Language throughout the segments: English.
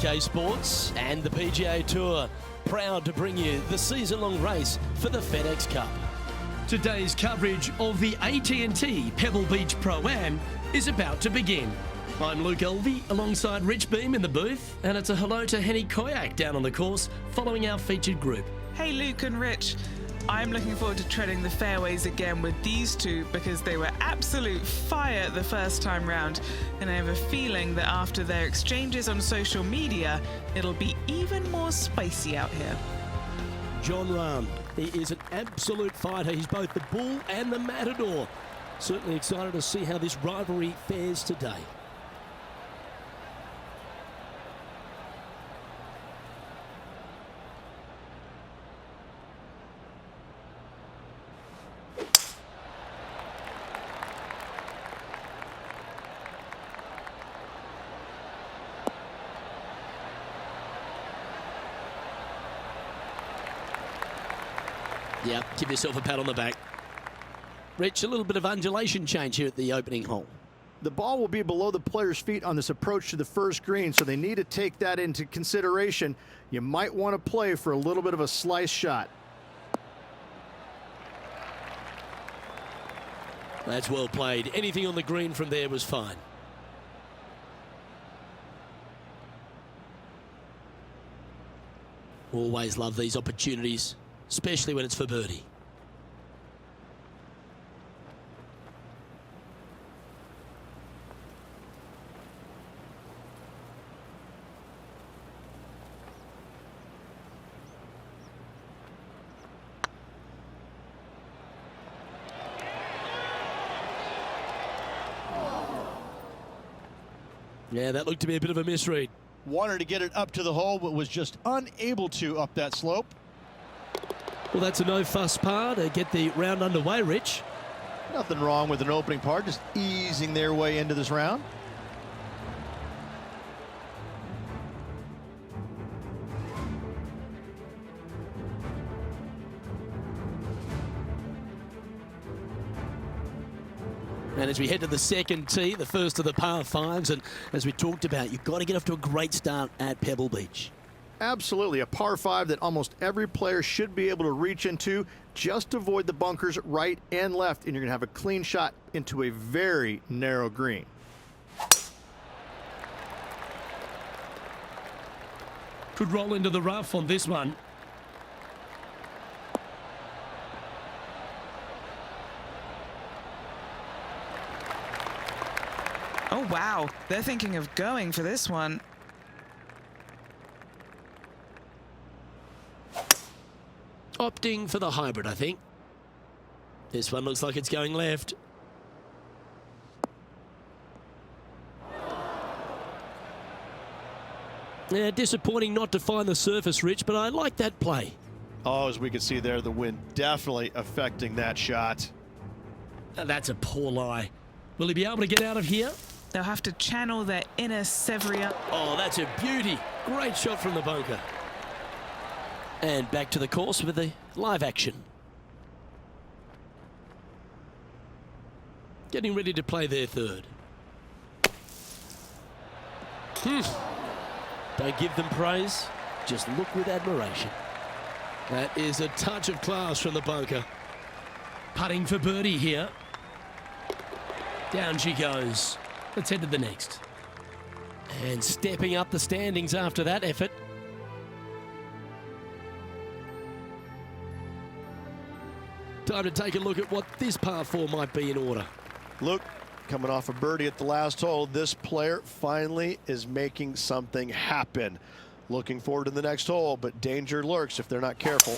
OK Sports and the PGA Tour, proud to bring you the season-long race for the FedEx Cup. Today's coverage of the AT&T Pebble Beach Pro AM is about to begin. I'm Luke Elvey alongside Rich Beam in the booth, and it's a hello to Henny Koyak down on the course following our featured group. Hey Luke and Rich, I'm looking forward to treading the fairways again with these two because they were absolute fire the first time round, and I have a feeling that after their exchanges on social media, it'll be even more spicy out here. Jon Rahm, he is an absolute fighter. He's both the bull and the matador. Certainly excited to see how this rivalry fares today. Yeah, give yourself a pat on the back. Rich, a little bit of undulation change here at the opening hole. The ball will be below the player's feet on this approach to the first green, so they need to take that into consideration. You might want to play for a little bit of a slice shot. That's well played. Anything on the green from there was fine. Always love these opportunities, especially when it's for birdie. Yeah, that looked to be a bit of a misread. Wanted to get it up to the hole, but was just unable to up that slope. Well, that's a no-fuss par to get the round underway, Rich. Nothing wrong with an opening par, just easing their way into this round. And as we head to the second tee, the first of the par fives, and as we talked about, you've got to get off to a great start at Pebble Beach. Absolutely, a par 5 that almost every player should be able to reach into. Just avoid the bunkers right and left, and you're going to have a clean shot into a very narrow green. Could roll into the rough on this one. Oh wow, they're thinking of going for this one. Opting for the hybrid, I think. This one looks like it's going left. Yeah, disappointing not to find the surface, Rich, but I like that play. Oh, as we can see there, the wind definitely affecting that shot. That's a poor lie. Will he be able to get out of here? They'll have to channel their inner Severia. Oh, that's a beauty. Great shot from the bunker. And back to the course with the live action. Getting ready to play their third. Don't give them praise, just look with admiration. That is a touch of class from the bunker. Putting for birdie here. Down she goes. Let's head to the next. And stepping up the standings after that effort. Time to take a look at what this par 4 might be in order. Look, coming off a birdie at the last hole, this player finally is making something happen. Looking forward to the next hole, but danger lurks if they're not careful.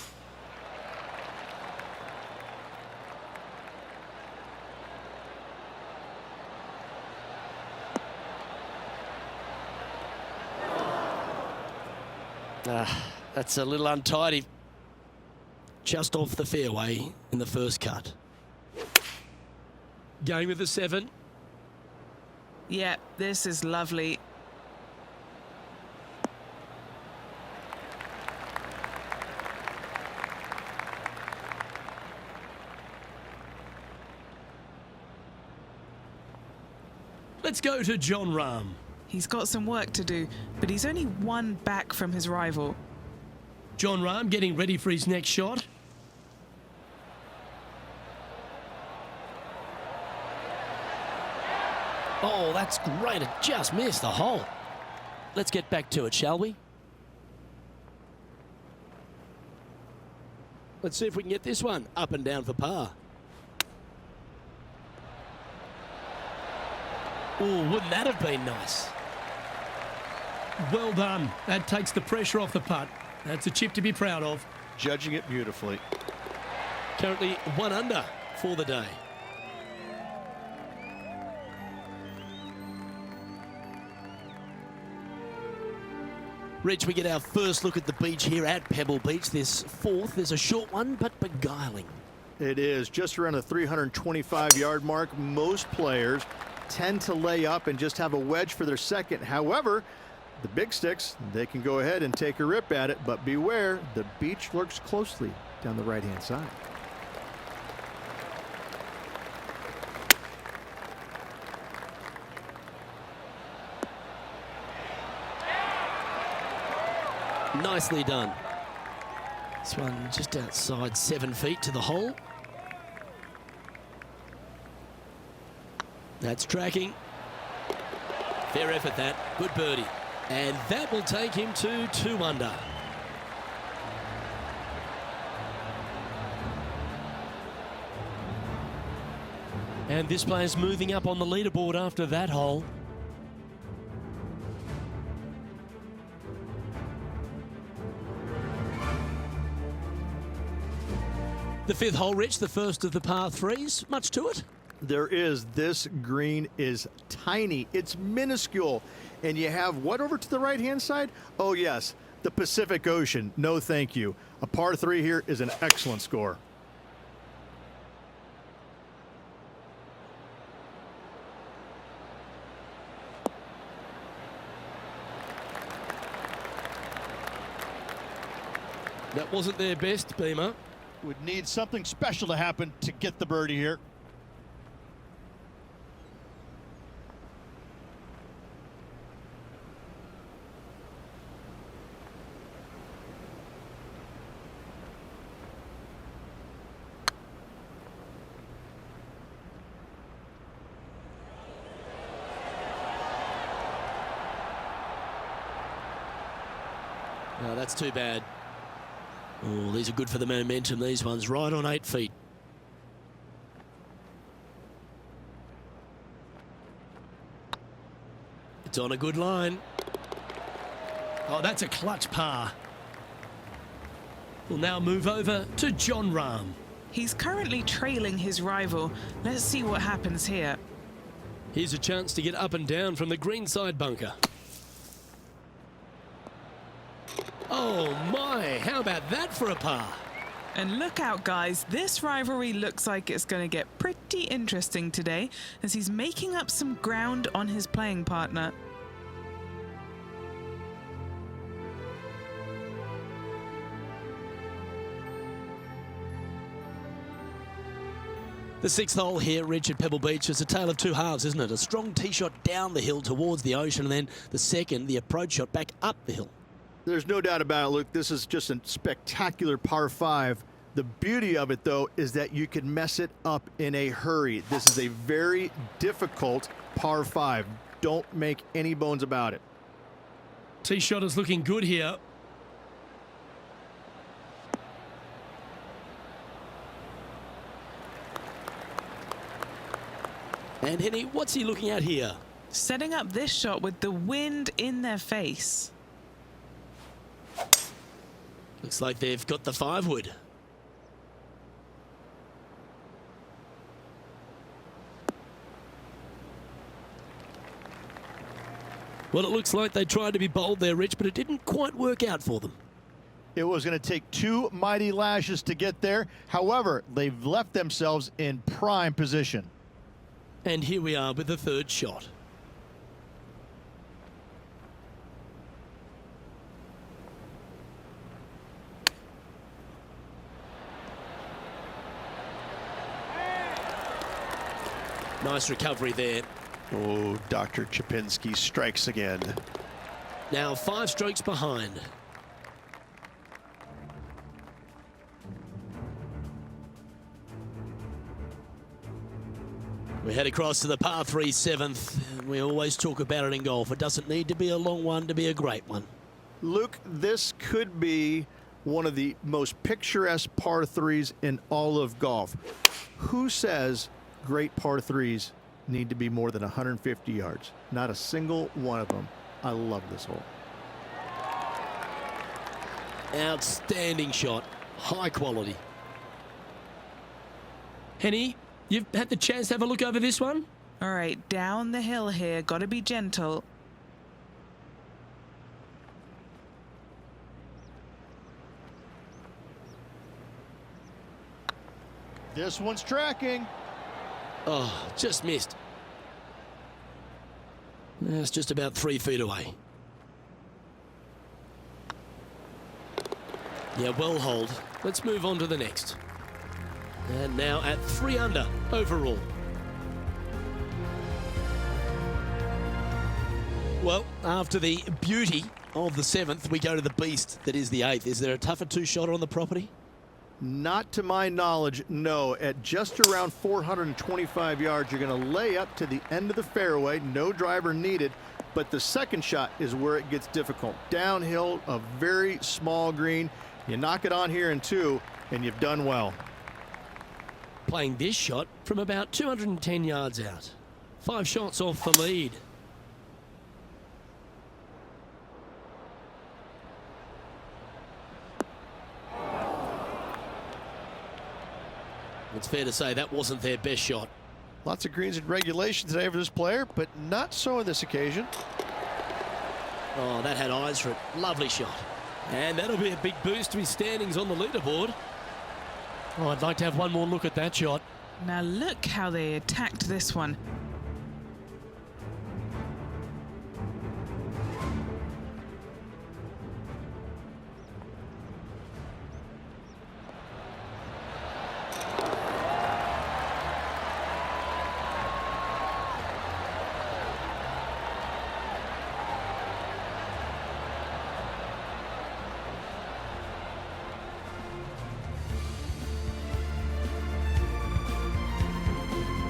That's a little untidy. Just off the fairway in the first cut. Going with the 7. Yeah, this is lovely. Let's go to Jon Rahm. He's got some work to do, but he's only one back from his rival. Jon Rahm getting ready for his next shot. Oh, that's great. It just missed the hole. Let's get back to it, shall we? Let's see if we can get this one up and down for par. Oh, wouldn't that have been nice? Well done. That takes the pressure off the putt. That's a chip to be proud of. Judging it beautifully. Currently 1 under for the day. Rich, we get our first look at the beach here at Pebble Beach. This fourth is a short one, but beguiling. It is just around the 325-yard mark. Most players tend to lay up and just have a wedge for their second. However, the big sticks, they can go ahead and take a rip at it, but beware, the beach lurks closely down the right-hand side. Nicely done. This one just outside 7 feet to the hole. That's tracking. Fair effort that. Good birdie. And that will take him to 2 under. And this player's moving up on the leaderboard after that hole. The 5th hole, Rich, the first of the par 3s. Much to it? There is. This green is tiny. It's minuscule. And you have what over to the right-hand side? Oh, yes, the Pacific Ocean. No, thank you. A par 3 here is an excellent score. That wasn't their best, Beamer. Would need something special to happen to get the birdie here. No, that's too bad. Oh, these are good for the momentum, these ones, right on 8 feet. It's on a good line. Oh, that's a clutch par. We'll now move over to Jon Rahm. He's currently trailing his rival. Let's see what happens here. Here's a chance to get up and down from the greenside bunker. Oh my, how about that for a par? And look out, guys, this rivalry looks like it's going to get pretty interesting today as he's making up some ground on his playing partner. The 6th hole here, Rich, at Pebble Beach, is a tale of two halves, isn't it? A strong tee shot down the hill towards the ocean, and then the second, the approach shot back up the hill. There's no doubt about it, Luke. This is just a spectacular par 5. The beauty of it, though, is that you can mess it up in a hurry. This is a very difficult par 5. Don't make any bones about it. Tee shot is looking good here. And Henny, what's he looking at here? Setting up this shot with the wind in their face. Looks like they've got the 5-wood. Well, it looks like they tried to be bold there, Rich, but it didn't quite work out for them. It was going to take 2 mighty lashes to get there. However, they've left themselves in prime position. And here we are with the 3rd shot. Nice recovery there. Oh, Dr. Chapinski strikes again. Now 5 strokes behind. We head across to the par 3 7th. We always talk about it in golf. It doesn't need to be a long one to be a great one. Luke, this could be one of the most picturesque par 3s in all of golf. Who says great par 3s need to be more than 150 yards? Not a single one of them. I love this hole. Outstanding shot. High quality. Henny, you've had the chance to have a look over this one? All right, down the hill here. Got to be gentle. This one's tracking. Oh, just missed. That's just about 3 feet away. Yeah, well hold. Let's move on to the next. And now at 3 under overall. Well, after the beauty of the 7th, we go to the beast that is the 8th. Is there a tougher 2-shotter on the property? Not to my knowledge, no. At just around 425 yards, you're going to lay up to the end of the fairway. No driver needed. But the second shot is where it gets difficult. Downhill, a very small green. You knock it on here in 2, and you've done well. Playing this shot from about 210 yards out. 5 shots off the lead. It's fair to say that wasn't their best shot. Lots of greens in regulation today for this player, but not so on this occasion. Oh, that had eyes for it. Lovely shot. And that'll be a big boost to his standings on the leaderboard. Oh, I'd like to have one more look at that shot. Now look how they attacked this one.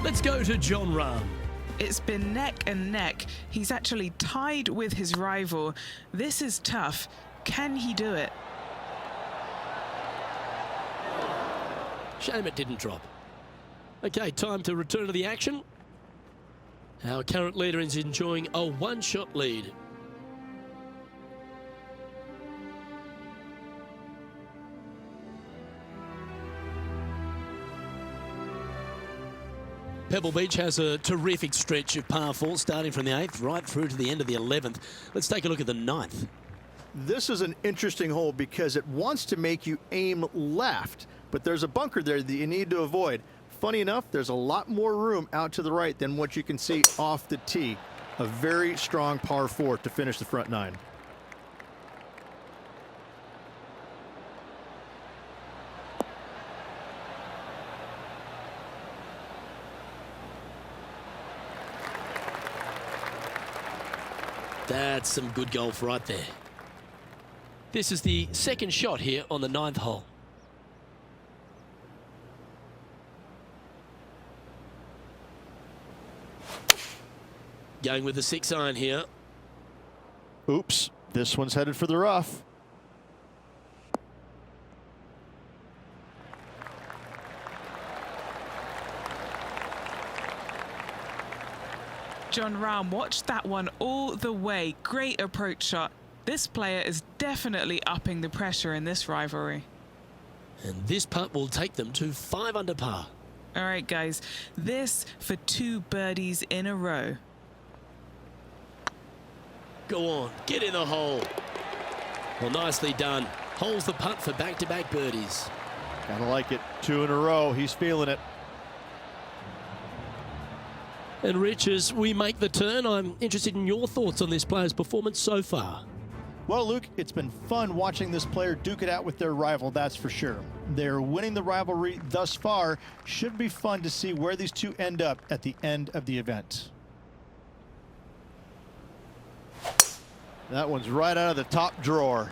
Let's go to Jon Rahm. It's been neck and neck. He's actually tied with his rival. This is tough. Can he do it? Shame it didn't drop. Okay, time to return to the action. Our current leader is enjoying a 1-shot lead. Pebble Beach has a terrific stretch of par 4 starting from the 8th right through to the end of the 11th. Let's take a look at the 9th. This is an interesting hole because it wants to make you aim left, but there's a bunker there that you need to avoid. Funny enough, there's a lot more room out to the right than what you can see off the tee. A very strong par 4 to finish the front 9. That's some good golf right there. This is the second shot here on the 9th hole. Going with the 6-iron here. Oops, this one's headed for the rough. Jon Rahm watched that one all the way. Great approach shot. This player is definitely upping the pressure in this rivalry. And this putt will take them to 5 under par. All right, guys, this for 2 birdies in a row. Go on, get in the hole. Well, nicely done. Holds the putt for back-to-back birdies. Gotta like it. 2 in a row. He's feeling it. And Rich, as we make the turn, I'm interested in your thoughts on this player's performance so far. Well, Luke, it's been fun watching this player duke it out with their rival, that's for sure. They're winning the rivalry thus far. Should be fun to see where these two end up at the end of the event. That one's right out of the top drawer.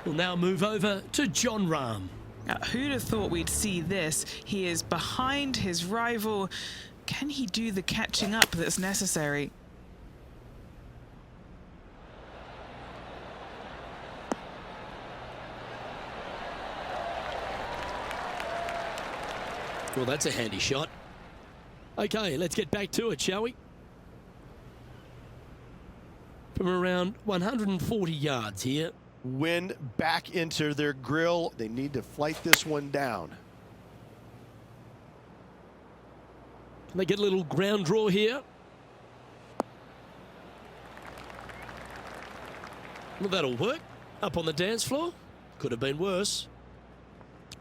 We'll now move over to Jon Rahm. Now, who'd have thought we'd see this? He is behind his rival. Can he do the catching up that's necessary? Well, that's a handy shot. Okay, let's get back to it, shall we? From around 140 yards here. Wind back into their grill. They need to flight this one down. Can they get a little ground draw here? Well, that'll work. Up on the dance floor. Could have been worse.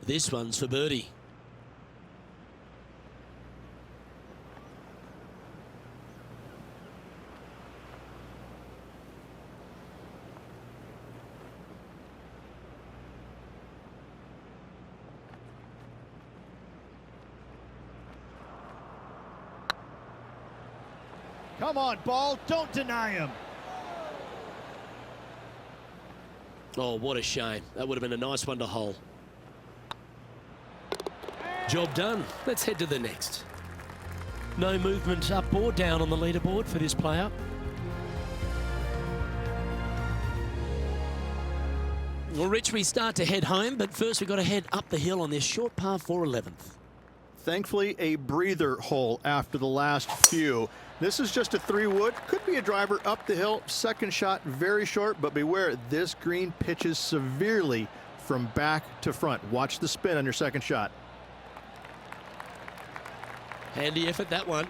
This one's for birdie. Come on, ball. Don't deny him. Oh, what a shame. That would have been a nice one to hole. Job done. Let's head to the next. No movement up or down on the leaderboard for this player. Well, Rich, we start to head home, but first we've got to head up the hill on this short par 4 11th. Thankfully, a breather hole after the last few. This is just a 3-wood. Could be a driver up the hill. Second shot, very short, but beware, this green pitches severely from back to front. Watch the spin on your second shot. Handy effort, that one.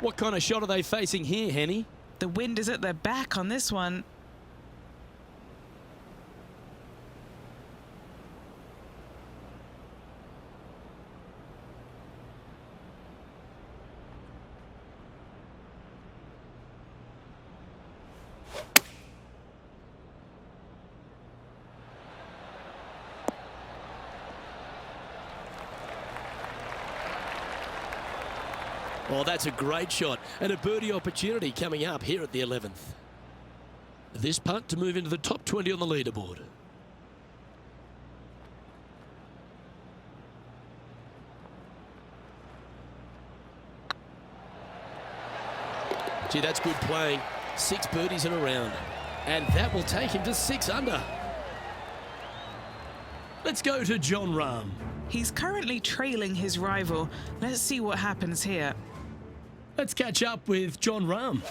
What kind of shot are they facing here, Henny? The wind is at their back on this one. Oh, that's a great shot and a birdie opportunity coming up here at the 11th. This putt to move into the top 20 on the leaderboard. Gee, that's good playing. 6 birdies in a round. And that will take him to 6 under. Let's go to Jon Rahm. He's currently trailing his rival. Let's see what happens here. Let's catch up with Jon Rahm.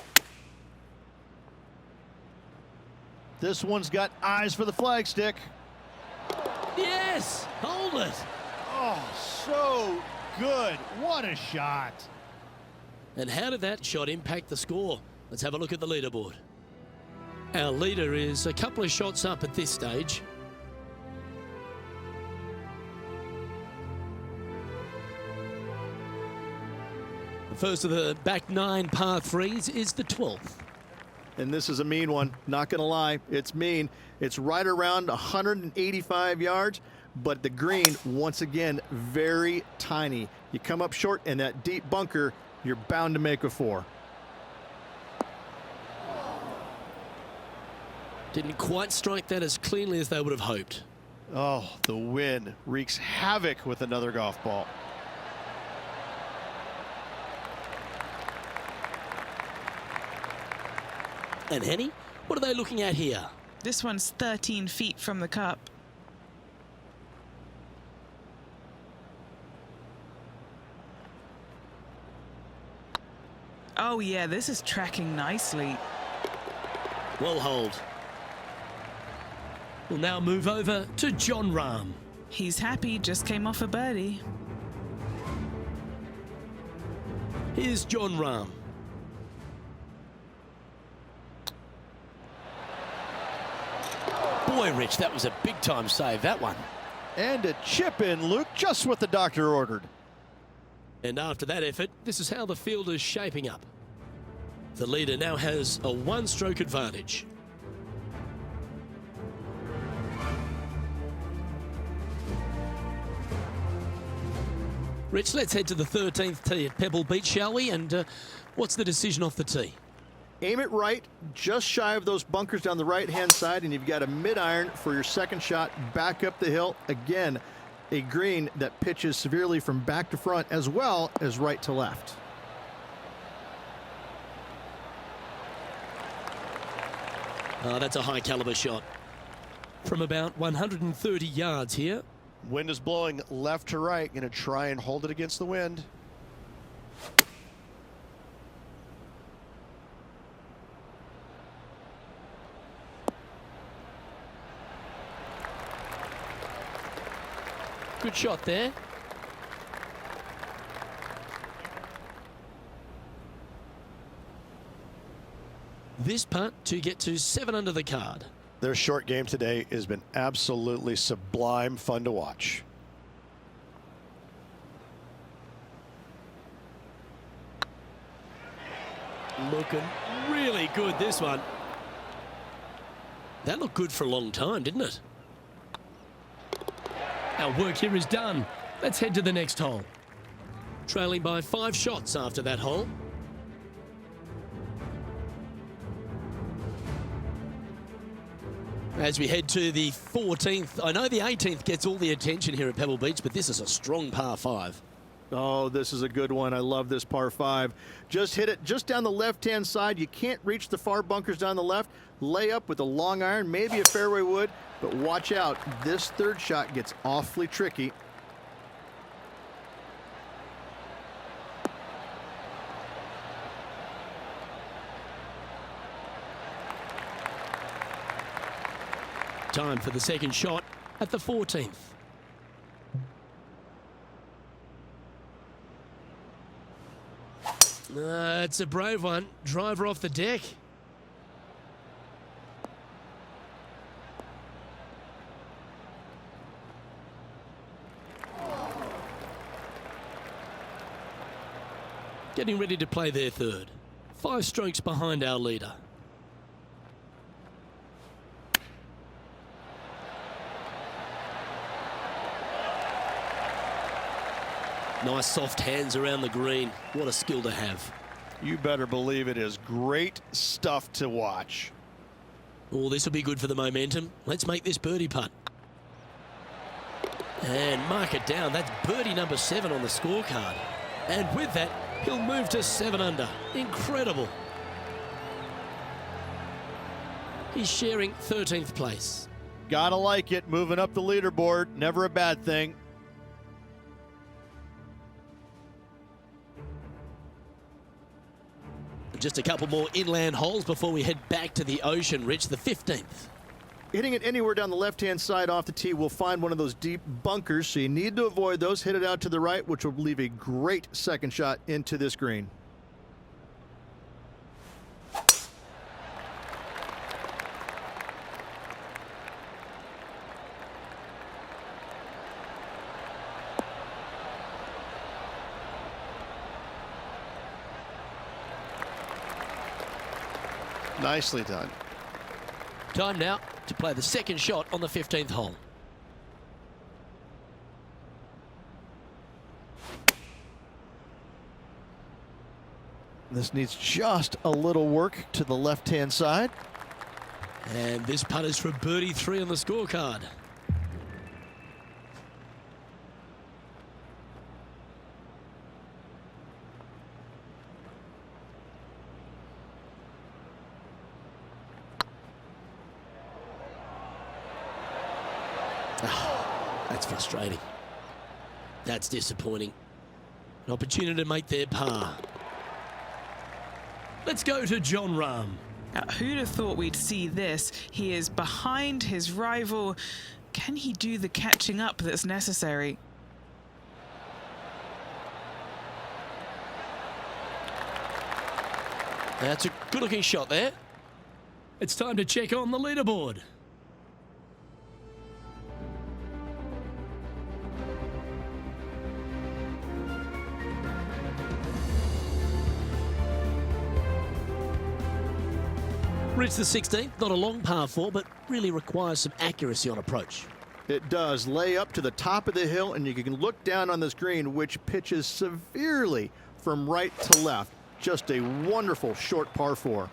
This one's got eyes for the flagstick. Yes! Hold it! Oh, so good. What a shot. And how did that shot impact the score? Let's have a look at the leaderboard. Our leader is a couple of shots up at this stage. The first of the back 9 par 3s is the 12th. And this is a mean one. Not going to lie. It's mean. It's right around 185 yards, but the green, once again, very tiny. You come up short in that deep bunker, you're bound to make a 4. Didn't quite strike that as cleanly as they would have hoped. Oh, the wind wreaks havoc with another golf ball. And Henny, what are they looking at here? This one's 13 feet from the cup. Oh yeah, this is tracking nicely. Well hold. We'll now move over to Jon Rahm. He's happy, just came off a birdie. Here's Jon Rahm. Boy, Rich, that was a big-time save, that one. And a chip in, Luke, just what the doctor ordered. And after that effort, this is how the field is shaping up. The leader now has a 1-stroke advantage. Rich, let's head to the 13th tee at Pebble Beach, shall we? And what's the decision off the tee? Aim it right, just shy of those bunkers down the right-hand side, and you've got a mid-iron for your second shot back up the hill. Again, a green that pitches severely from back to front as well as right to left. Oh, that's a high-caliber shot. From about 130 yards here. Wind is blowing left to right. Going to try and hold it against the wind. Good shot there. This putt to get to 7 under the card. Their short game today has been absolutely sublime fun to watch. Looking really good, this one. That looked good for a long time, didn't it? Our work here is done. Let's head to the next hole. Trailing by 5 shots after that hole. As we head to the 14th, I know the 18th gets all the attention here at Pebble Beach, but this is a strong par 5. Oh, this is a good one. I love this par 5. Just hit it just down the left-hand side. You can't reach the far bunkers down the left. Lay up with a long iron, maybe a fairway wood, but watch out. This third shot gets awfully tricky. Time for the second shot at the 14th. It's a brave one. Driver off the deck. Getting ready to play their third. 5 strokes behind our leader. Nice soft hands around the green. What a skill to have. You better believe it is great stuff to watch. Oh, this will be good for the momentum. Let's make this birdie putt. And mark it down. That's birdie number 7 on the scorecard. And with that, he'll move to 7 under. Incredible. He's sharing 13th place. Gotta like it. Moving up the leaderboard. Never a bad thing. Just a couple more inland holes before we head back to the ocean, Rich, the 15th. Hitting it anywhere down the left-hand side off the tee will find one of those deep bunkers, so you need to avoid those. Hit it out to the right, which will leave a great second shot into this green. Nicely done. Time now to play the second shot on the 15th hole. This needs just a little work to the left-hand side. And this putt is for birdie 3 on the scorecard. That's frustrating. That's disappointing. An opportunity to make their par. Let's go to John Rahm. Now, who'd have thought we'd see this? He is behind his rival. Can he do the catching up that's necessary? That's a good-looking shot there. It's time to check on the leaderboard. Reach the 16th, not a long par 4, but really requires some accuracy on approach. It does lay up to the top of the hill, and you can look down on this green, which pitches severely from right to left. Just a wonderful short par 4.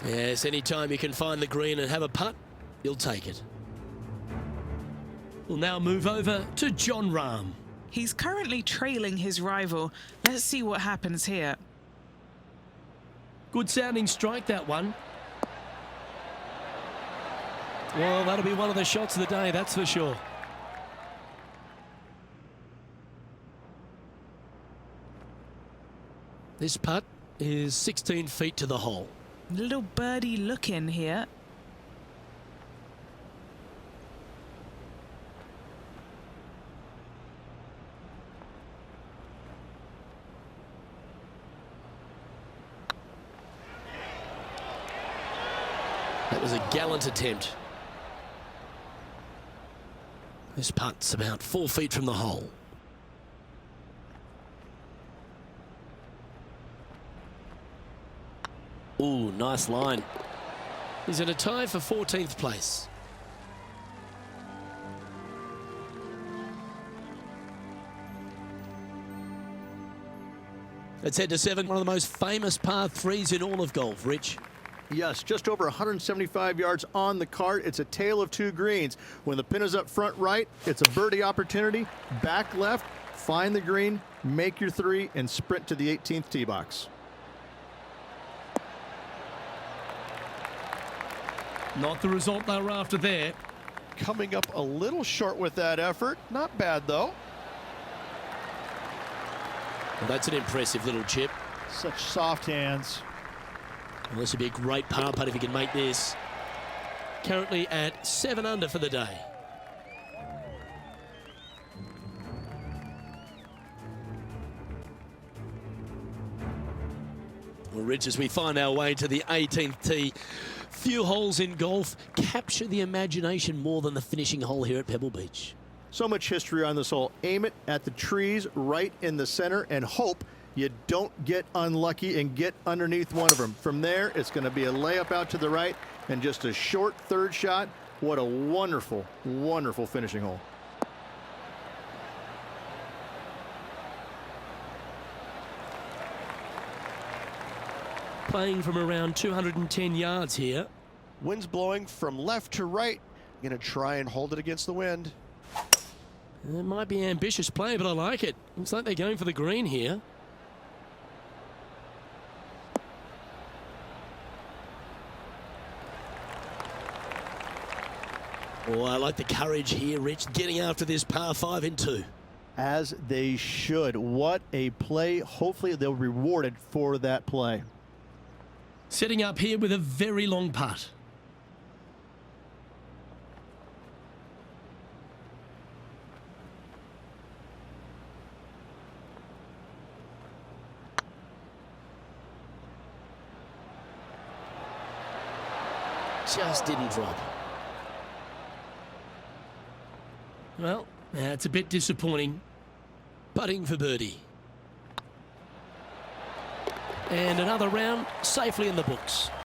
Yes, anytime you can find the green and have a putt, you'll take it. We'll now move over to Jon Rahm. He's currently trailing his rival. Let's see what happens here. Good sounding strike, that one. Well, that'll be one of the shots of the day, that's for sure. This putt is 16 feet to the hole. Little birdie look in here. That was a gallant attempt. This putt's about 4 feet from the hole. Ooh, nice line. He's in a tie for 14th place. Let's head to 7, one of the most famous par 3s in all of golf, Rich. Yes, just over 175 yards on the cart. It's a tale of 2 greens. When the pin is up front right, it's a birdie opportunity. Back left, find the green, make your 3, and sprint to the 18th tee box. Not the result they were after there. Coming up a little short with that effort. Not bad, though. Well, that's an impressive little chip. Such soft hands. Well, this would be a great par putt if he can make this. Currently at 7 under for the day. Well, Rich, as we find our way to the 18th tee, few holes in golf capture the imagination more than the finishing hole here at Pebble Beach. So much history on this hole. Aim it at the trees right in the center and hope you don't get unlucky and get underneath one of them. From there, it's going to be a layup out to the right and just a short 3rd shot. What a wonderful, wonderful finishing hole. Playing from around 210 yards here. Wind's blowing from left to right. Going to try and hold it against the wind. It might be ambitious play, but I like it. Looks like they're going for the green here. Oh, I like the courage here, Rich, getting after this par 5 in 2. As they should. What a play. Hopefully they'll be rewarded for that play. Setting up here with a very long putt. Just didn't drop. Well, that's a bit disappointing. Putting for birdie. And another round safely in the books.